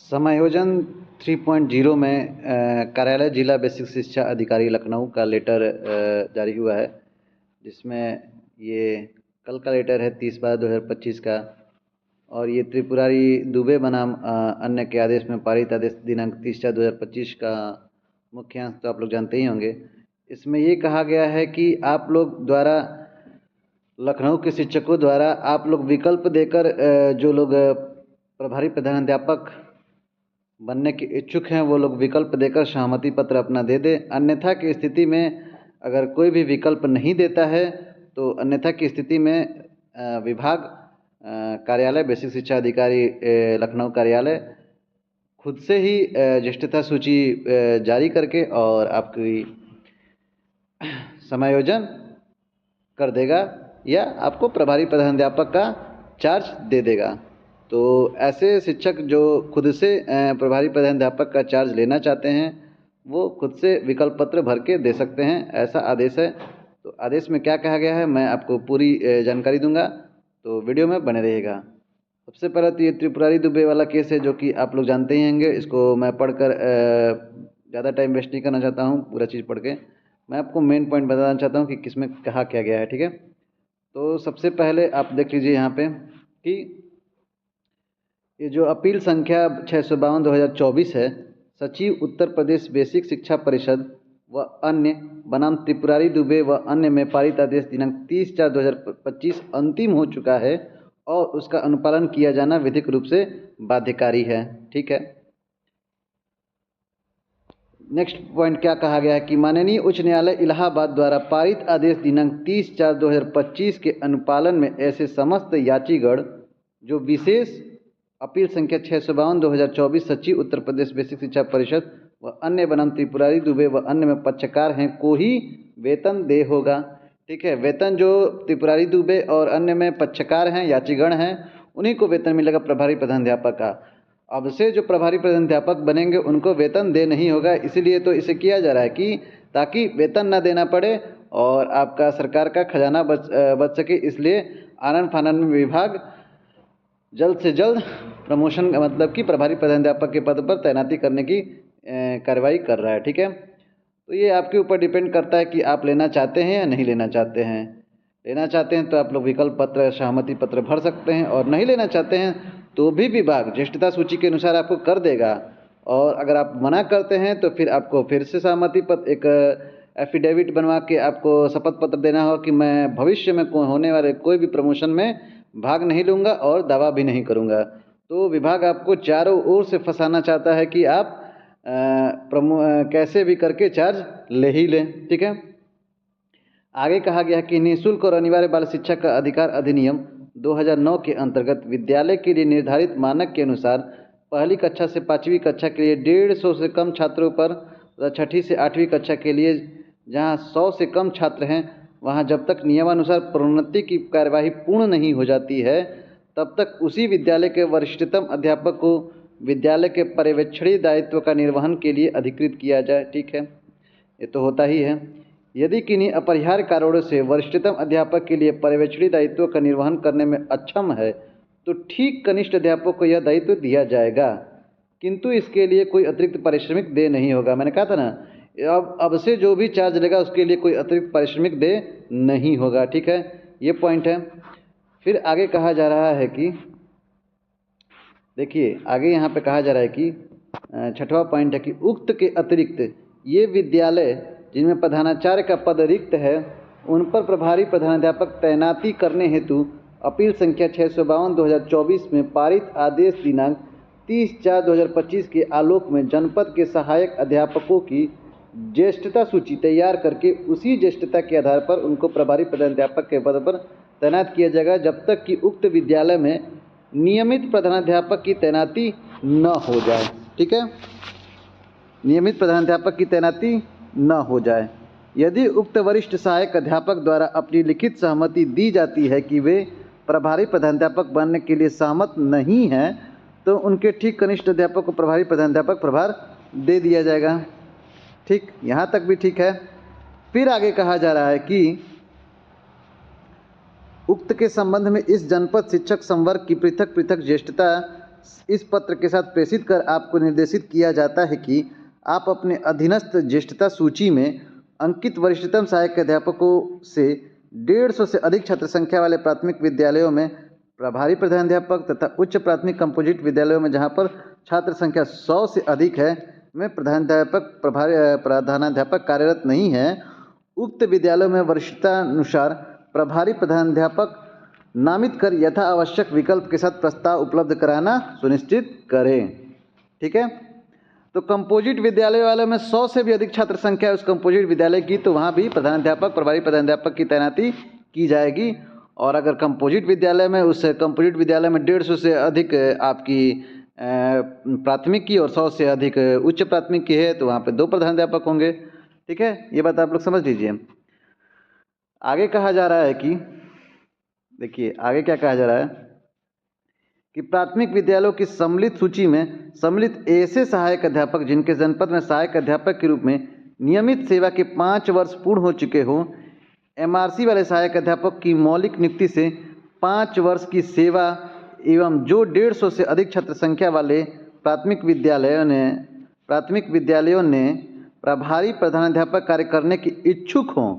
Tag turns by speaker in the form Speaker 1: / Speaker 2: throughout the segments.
Speaker 1: समायोजन 3.0 में कार्यालय जिला बेसिक शिक्षा अधिकारी लखनऊ का लेटर जारी हुआ है, जिसमें ये कल का लेटर है 30/2025 का। और ये त्रिपुरारी दुबे बनाम अन्य के आदेश में पारित आदेश दिनांक 30/4/2025 का मुख्यांश तो आप लोग जानते ही होंगे। इसमें ये कहा गया है कि आप लोग द्वारा लखनऊ के शिक्षकों द्वारा आप लोग विकल्प देकर जो लोग प्रभारी प्रधानाध्यापक बनने के इच्छुक हैं वो लोग विकल्प देकर सहमति पत्र अपना दे दें। अन्यथा की स्थिति में अगर कोई भी विकल्प नहीं देता है तो अन्यथा की स्थिति में विभाग कार्यालय बेसिक शिक्षा अधिकारी लखनऊ कार्यालय खुद से ही ज्येष्ठता सूची जारी करके और आपकी समायोजन कर देगा या आपको प्रभारी प्रधानाध्यापक का चार्ज दे देगा। तो ऐसे शिक्षक जो खुद से प्रभारी प्रधानाध्यापक का चार्ज लेना चाहते हैं वो खुद से विकल्प पत्र भर के दे सकते हैं, ऐसा आदेश है। तो आदेश में क्या कहा गया है मैं आपको पूरी जानकारी दूंगा, तो वीडियो में बने रहिएगा। सबसे पहले तो ये त्रिपुरारी दुबे वाला केस है जो कि आप लोग जानते ही होंगे। इसको मैं पढ़कर ज़्यादा टाइम वेस्ट नहीं करना चाहता हूँ, पूरा चीज़ पढ़ के मैं आपको मेन पॉइंट बताना चाहता हूँ कि किसमें कहा क्या गया है, ठीक है। तो सबसे पहले आप देख लीजिए यहाँ पे कि ये जो अपील संख्या 652/2024 है, सचिव उत्तर प्रदेश बेसिक शिक्षा परिषद व अन्य बनाम त्रिपुरारी दुबे व अन्य में पारित आदेश दिनांक 30/4/2025 अंतिम हो चुका है और उसका अनुपालन किया जाना विधिक रूप से बाध्यकारी है, ठीक है। नेक्स्ट पॉइंट क्या कहा गया है कि माननीय उच्च न्यायालय इलाहाबाद द्वारा पारित आदेश दिनांक 30/4/2025 के अनुपालन में ऐसे समस्त याचीगण जो विशेष अपील संख्या 652/2024 सचिव उत्तर प्रदेश बेसिक शिक्षा परिषद व अन्य बनाम त्रिपुरारी दुबे व अन्य में पक्षकार हैं को ही वेतन दे होगा, ठीक है। वेतन जो त्रिपुरारी दुबे और अन्य में पक्षकार हैं, याचीगण हैं, उन्हीं को वेतन मिलेगा प्रभारी प्रधानाध्यापक का। अब से जो प्रभारी प्रधानाध्यापक बनेंगे उनको वेतन दे नहीं होगा, इसीलिए तो इसे किया जा रहा है कि ताकि वेतन ना देना पड़े और आपका सरकार का खजाना बच सके। इसलिए आनन फानन में विभाग जल्द से जल्द प्रमोशन मतलब कि प्रभारी प्रधानाध्यापक के पद पर तैनाती करने की कार्रवाई कर रहा है, ठीक है। तो ये आपके ऊपर डिपेंड करता है कि आप लेना चाहते हैं या नहीं लेना चाहते हैं। लेना चाहते हैं तो आप लोग विकल्प पत्र सहमति पत्र भर सकते हैं, और नहीं लेना चाहते हैं तो भी विभाग ज्येष्ठता सूची के अनुसार आपको कर देगा। और अगर आप मना करते हैं तो फिर आपको फिर से सहमति पत्र एक एफिडेविट बनवा के आपको शपथ पत्र देना होगा कि मैं भविष्य में होने वाले कोई भी प्रमोशन में भाग नहीं लूँगा और दावा भी नहीं करूँगा। तो विभाग आपको चारों ओर से फंसाना चाहता है कि आप कैसे भी करके चार्ज ले ही लें, ठीक है। आगे कहा गया है कि निःशुल्क और अनिवार्य बाल शिक्षा का अधिकार अधिनियम 2009 के अंतर्गत विद्यालय के लिए निर्धारित मानक के अनुसार पहली कक्षा से 5वीं कक्षा के लिए 150 से कम छात्रों पर तथा 6ठी से 8वीं कक्षा के लिए जहां 100 से कम छात्र हैं वहां जब तक नियमानुसार प्रोन्नति की कार्यवाही पूर्ण नहीं हो जाती है तब तक उसी विद्यालय के वरिष्ठतम अध्यापक को विद्यालय के पर्यवेक्षणी दायित्व का निर्वहन के लिए अधिकृत किया जाए, ठीक है। ये तो होता ही है। यदि किन्हीं अपरिहार्य कारणों से वरिष्ठतम अध्यापक के लिए पर्यवेक्षणी दायित्व का निर्वहन करने में अक्षम है तो ठीक कनिष्ठ अध्यापक को यह दायित्व दिया जाएगा, किंतु इसके लिए कोई अतिरिक्त पारिश्रमिक दे नहीं होगा। मैंने कहा था ना, अब से जो भी चार्ज लेगा उसके लिए कोई अतिरिक्त पारिश्रमिक दे नहीं होगा, ठीक है। ये पॉइंट है। फिर आगे कहा जा रहा है कि देखिए आगे यहाँ पे कहा जा रहा है कि 6वां पॉइंट है कि उक्त के अतिरिक्त ये विद्यालय जिनमें प्रधानाचार्य का पद रिक्त है उन पर प्रभारी प्रधानाध्यापक तैनाती करने हेतु अपील संख्या 652/2024 में पारित आदेश दिनांक 30/4/2025 के आलोक में जनपद के सहायक अध्यापकों की ज्येष्ठता सूची तैयार करके उसी ज्येष्ठता के आधार पर उनको प्रभारी प्रधानाध्यापक के पद पर तैनात किया जाएगा जब तक कि उक्त विद्यालय में नियमित प्रधानाध्यापक की तैनाती न हो जाए, ठीक है। नियमित प्रधानाध्यापक की तैनाती न हो जाए। यदि उक्त वरिष्ठ सहायक अध्यापक द्वारा अपनी लिखित सहमति दी जाती है कि वे प्रभारी प्रधानाध्यापक बनने के लिए सहमत नहीं हैं तो उनके ठीक कनिष्ठ अध्यापक को प्रभारी प्रधानाध्यापक प्रभार दे दिया जाएगा, ठीक। यहाँ तक भी ठीक है। फिर आगे कहा जा रहा है कि उक्त के संबंध में इस जनपद शिक्षक संवर्ग की पृथक पृथक ज्येष्ठता इस पत्र के साथ प्रेषित कर आपको निर्देशित किया जाता है कि आप अपने अधीनस्थ ज्येष्ठता सूची में अंकित वरिष्ठतम सहायक अध्यापकों से 150 से अधिक छात्र संख्या वाले प्राथमिक विद्यालयों में प्रभारी प्रधानाध्यापक तथा उच्च प्राथमिक कंपोजिट विद्यालयों में जहां पर छात्र संख्या 100 से अधिक है में प्रधानाध्यापक कार्यरत नहीं है, उक्त विद्यालयों में वरिष्ठतानुसार प्रभारी प्रधानाध्यापक नामित कर यथा आवश्यक विकल्प के साथ प्रस्ताव उपलब्ध कराना सुनिश्चित करें। ठीक है, तो कंपोजिट विद्यालय वाले में 100 से भी अधिक छात्र संख्या है उस कंपोजिट विद्यालय की, तो वहाँ भी प्रधानाध्यापक प्रभारी प्रधानाध्यापक की तैनाती की जाएगी। और अगर कंपोजिट विद्यालय में उस कंपोजिट विद्यालय में 150 से अधिक आपकी प्राथमिक की और 100 से अधिक उच्च प्राथमिक की है तो वहाँ पे 2 प्रधानाध्यापक होंगे। ठीक है, ये बात आप लोग समझ लीजिए। आगे कहा जा रहा है कि देखिए आगे क्या कहा जा रहा है कि प्राथमिक विद्यालयों की सम्मिलित सूची में सम्मिलित ऐसे सहायक अध्यापक जिनके जनपद में सहायक अध्यापक के रूप में नियमित सेवा के 5 वर्ष पूर्ण हो चुके हों, एमआरसी वाले सहायक अध्यापक की मौलिक नियुक्ति से 5 वर्ष की सेवा एवं जो 150 से अधिक छात्र संख्या वाले प्राथमिक विद्यालयों ने प्रभारी प्रधानाध्यापक कार्य करने की इच्छुक हों,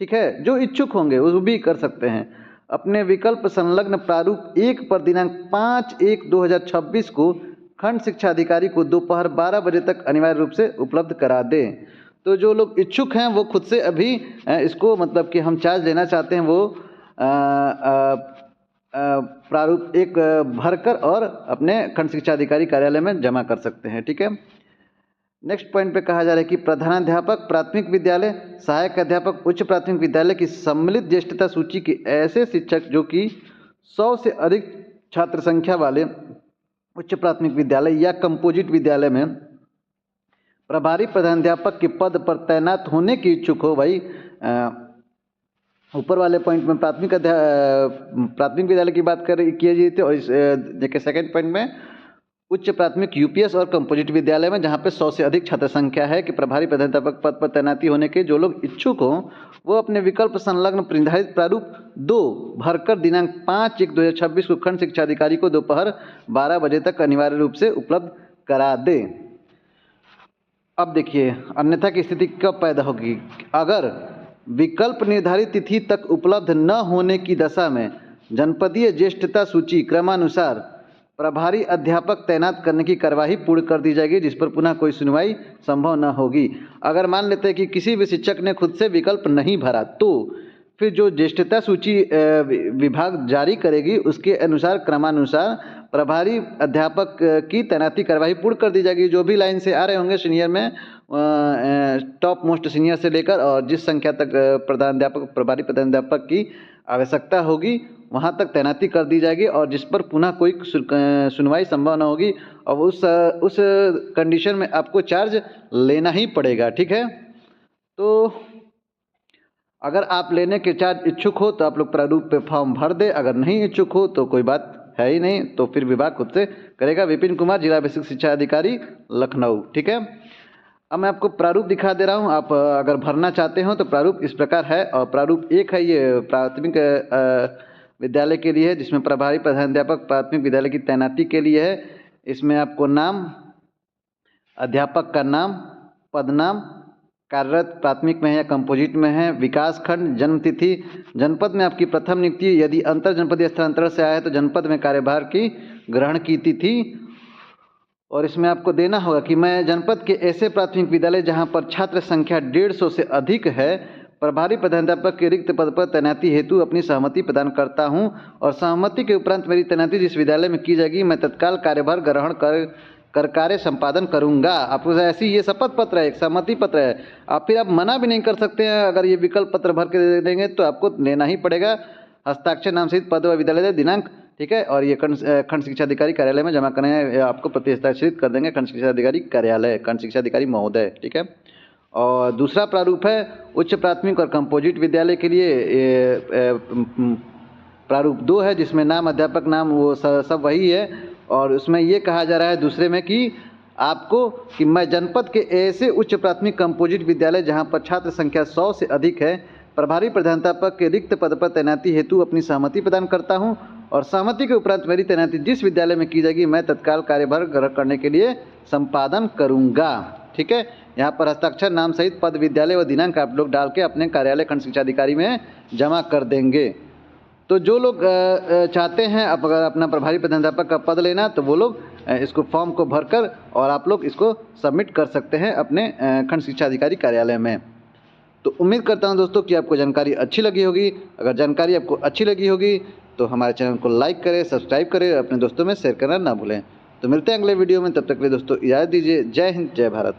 Speaker 1: ठीक है, जो इच्छुक होंगे वो भी कर सकते हैं, अपने विकल्प संलग्न प्रारूप 1 पर दिनांक 5/1/2026 को खंड शिक्षा अधिकारी को दोपहर 12 बजे तक अनिवार्य रूप से उपलब्ध करा दें। तो जो लोग इच्छुक हैं वो खुद से अभी इसको मतलब कि हम चार्ज लेना चाहते हैं वो प्रारूप 1 भरकर और अपने खंड शिक्षा अधिकारी कार्यालय में जमा कर सकते हैं। ठीक है, नेक्स्ट पॉइंट पे कहा जा रहा है कि प्रधानाध्यापक प्राथमिक विद्यालय सहायक अध्यापक उच्च प्राथमिक विद्यालय की सम्मिलित ज्येष्ठता सूची के ऐसे शिक्षक जो कि 100 से अधिक छात्र संख्या वाले उच्च प्राथमिक विद्यालय या कंपोजिट विद्यालय में प्रभारी प्रधानाध्यापक के पद पर तैनात होने की इच्छुक हो। भाई ऊपर वाले पॉइंट में प्राथमिक विद्यालय की बात किए जाती थी और इस देखिए सेकेंड पॉइंट में उच्च प्राथमिक यूपीएस और कंपोजिट विद्यालय में जहां पे 100 से अधिक छात्र संख्या है कि प्रभारी प्रधानाध्यापक पद पर तैनाती होने के जो लोग इच्छुक हों वो अपने विकल्प संलग्न निर्धारित प्रारूप 2 भरकर दिनांक 5/1/2026 को खंड शिक्षा अधिकारी को दोपहर 12 बजे तक अनिवार्य रूप से उपलब्ध करा दे। अब देखिए अन्यथा की स्थिति कब पैदा होगी, अगर विकल्प निर्धारित तिथि तक उपलब्ध न होने की दशा में जनपदीय ज्येष्ठता सूची क्रमानुसार प्रभारी अध्यापक तैनात करने की कार्यवाही पूर्ण कर दी जाएगी जिस पर पुनः कोई सुनवाई संभव न होगी। अगर मान लेते हैं कि किसी भी शिक्षक ने खुद से विकल्प नहीं भरा तो फिर जो ज्येष्ठता सूची विभाग जारी करेगी उसके अनुसार क्रमानुसार प्रभारी अध्यापक की तैनाती कार्यवाही पूर्ण कर दी जाएगी। जो भी लाइन से आ रहे होंगे सीनियर में टॉप मोस्ट सीनियर से लेकर और जिस संख्या तक प्रभारी प्रधानाध्यापक की आवश्यकता होगी वहाँ तक तैनाती कर दी जाएगी और जिस पर पुनः कोई सुनवाई संभव न होगी और उस कंडीशन में आपको चार्ज लेना ही पड़ेगा। ठीक है, तो अगर आप लेने के चार्ज इच्छुक हो तो आप लोग प्रारूप पे फॉर्म भर दे, अगर नहीं इच्छुक हो तो कोई बात है ही नहीं, तो फिर विभाग खुद से करेगा। विपिन कुमार, जिला बेसिक शिक्षा अधिकारी, लखनऊ। ठीक है, अब मैं आपको प्रारूप दिखा दे रहा हूँ, आप अगर भरना चाहते हो तो प्रारूप इस प्रकार है। और प्रारूप 1 है ये प्राथमिक विद्यालय के लिए है जिसमें प्रभारी प्रधानाध्यापक प्राथमिक विद्यालय की तैनाती के लिए है। इसमें आपको नाम, अध्यापक का नाम, पदनाम, कार्यरत प्राथमिक में है या कंपोजिट में है, विकास खंड, जन्म तिथि, जनपद में आपकी प्रथम नियुक्ति, यदि अंतर जनपदीय स्थानांतरण से आया है तो जनपद में कार्यभार की ग्रहण की तिथि। और इसमें आपको देना होगा कि मैं जनपद के ऐसे प्राथमिक विद्यालय जहां पर छात्र संख्या 150 से अधिक है प्रभारी प्रधानाध्यापक के रिक्त पद पर तैनाती हेतु अपनी सहमति प्रदान करता हूं और सहमति के उपरांत मेरी तैनाती जिस विद्यालय में की जाएगी मैं तत्काल कार्यभार ग्रहण कर कार्य संपादन करूंगा। आपको ऐसी ये शपथ पत्र है, एक सहमति पत्र है। आप फिर आप मना भी नहीं कर सकते हैं। अगर ये विकल्प पत्र भर के दे देंगे तो आपको लेना ही पड़ेगा। हस्ताक्षर नाम सहित पद व विद्यालय दिनांक, ठीक है, और ये खंड शिक्षा अधिकारी कार्यालय में जमा करने आपको प्रति हस्ताक्षरित कर देंगे खंड शिक्षा अधिकारी कार्यालय, खंड शिक्षा अधिकारी महोदय। ठीक है, और दूसरा प्रारूप है उच्च प्राथमिक और कंपोजिट विद्यालय के लिए प्रारूप 2 है जिसमें नाम, अध्यापक नाम वो सब वही है। और उसमें ये कहा जा रहा है दूसरे में कि आपको कि मैं जनपद के ऐसे उच्च प्राथमिक कंपोजिट विद्यालय जहां पर छात्र संख्या 100 से अधिक है प्रभारी प्रधानाध्यापक के रिक्त पद पर तैनाती हेतु अपनी सहमति प्रदान करता हूं और सहमति के उपरांत मेरी तैनाती जिस विद्यालय में की जाएगी मैं तत्काल कार्यभार ग्रहण करने के लिए संपादन करूँगा। ठीक है, यहाँ पर हस्ताक्षर, नाम सहित पद, विद्यालय व दिनांक आप लोग डाल के अपने कार्यालय खंड शिक्षा अधिकारी में जमा कर देंगे। तो जो लोग चाहते हैं अब अगर अपना प्रभारी प्रधानाध्यापक का पद लेना तो वो लोग इसको फॉर्म को भरकर और आप लोग इसको सबमिट कर सकते हैं अपने खंड शिक्षा अधिकारी कार्यालय में। तो उम्मीद करता हूं दोस्तों कि आपको जानकारी अच्छी लगी होगी। अगर जानकारी आपको अच्छी लगी होगी तो हमारे चैनल को लाइक करें, सब्सक्राइब करें, अपने दोस्तों में शेयर करना ना भूलें। तो मिलते हैं अगले वीडियो में, तब तक के लिए दोस्तों इजाज़त दीजिए। जय हिंद, जय भारत।